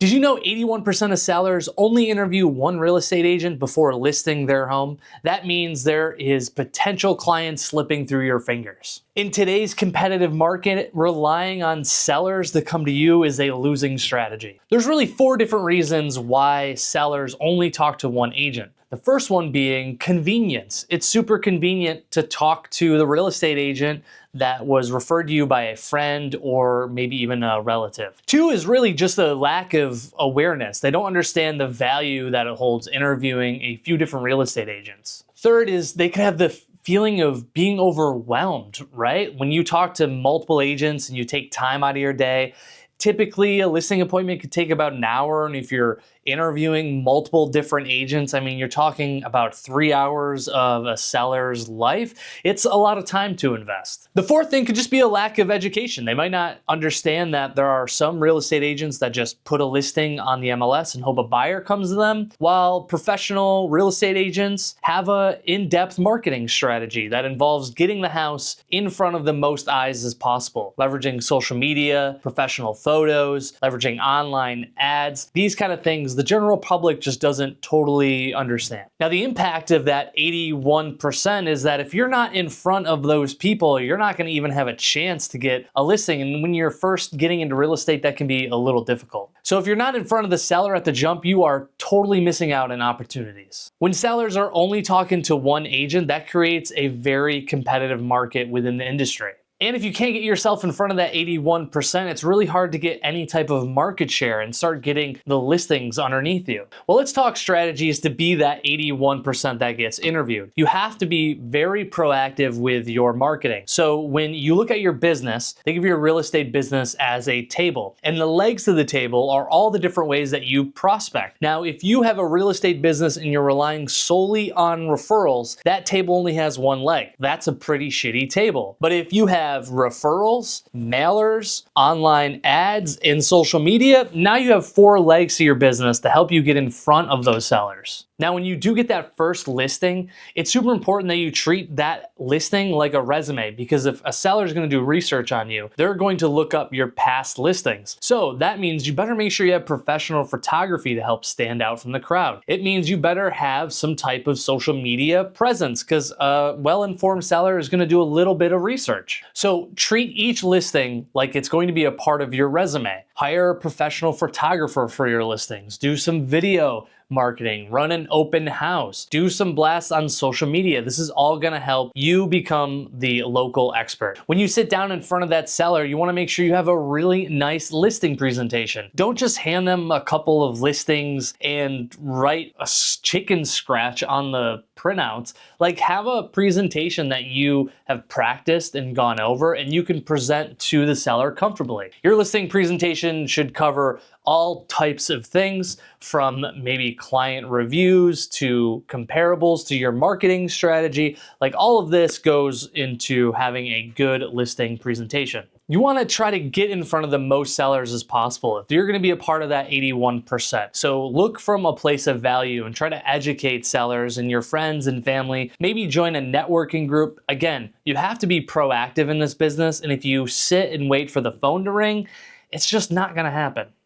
Did you know 81% of sellers only interview one real estate agent before listing their home? That means there is potential clients slipping through your fingers. In today's competitive market, relying on sellers to come to you is a losing strategy. There's really 4 different reasons why sellers only talk to one agent. The first one being convenience. It's super convenient to talk to the real estate agent that was referred to you by a friend or maybe even a relative. 2 is really just a lack of awareness. They don't understand the value that it holds interviewing a few different real estate agents. 3rd is they could have the feeling of being overwhelmed, right? When you talk to multiple agents and you take time out of your day, typically a listing appointment could take about an hour, and if you're interviewing multiple different agents, I mean, you're talking about 3 hours of a seller's life. It's a lot of time to invest. The 4th thing could just be a lack of education. They might not understand that there are some real estate agents that just put a listing on the MLS and hope a buyer comes to them, while professional real estate agents have an in-depth marketing strategy that involves getting the house in front of the most eyes as possible, leveraging social media, professional photos, leveraging online ads, these kind of things the general public just doesn't totally understand. Now, the impact of that 81% is that if you're not in front of those people, you're not going to even have a chance to get a listing. And when you're first getting into real estate, that can be a little difficult. So if you're not in front of the seller at the jump, you are totally missing out on opportunities. When sellers are only talking to one agent, that creates a very competitive market within the industry. And if you can't get yourself in front of that 81%, it's really hard to get any type of market share and start getting the listings underneath you. Well, let's talk strategies to be that 81% that gets interviewed. You have to be very proactive with your marketing. So when you look at your business, think of your real estate business as a table, and the legs of the table are all the different ways that you prospect. Now, if you have a real estate business and you're relying solely on referrals, that table only has one leg. That's a pretty shitty table. But if you have referrals, mailers, online ads, and social media, now you have 4 legs to your business to help you get in front of those sellers. Now, when you do get that first listing, it's super important that you treat that listing like a resume, because if a seller is going to do research on you, they're going to look up your past listings. So that means you better make sure you have professional photography to help stand out from the crowd. It means you better have some type of social media presence, because a well-informed seller is going to do a little bit of research. So treat each listing like it's going to be a part of your resume. Hire a professional photographer for your listings. Do some video marketing, run an open house, do some blasts on social media. This is all gonna help you become the local expert. When you sit down in front of that seller, you wanna make sure you have a really nice listing presentation. Don't just hand them a couple of listings and write a chicken scratch on the printouts. Like, have a presentation that you have practiced and gone over and you can present to the seller comfortably. Your listing presentation should cover all types of things, from maybe client reviews to comparables to your marketing strategy. Like, all of this goes into having a good listing presentation. You want to try to get in front of the most sellers as possible if you're going to be a part of that 81%. So look from a place of value and try to educate sellers and your friends and family. Maybe join a networking group. Again, you have to be proactive in this business, and if you sit and wait for the phone to ring, it's just not going to happen.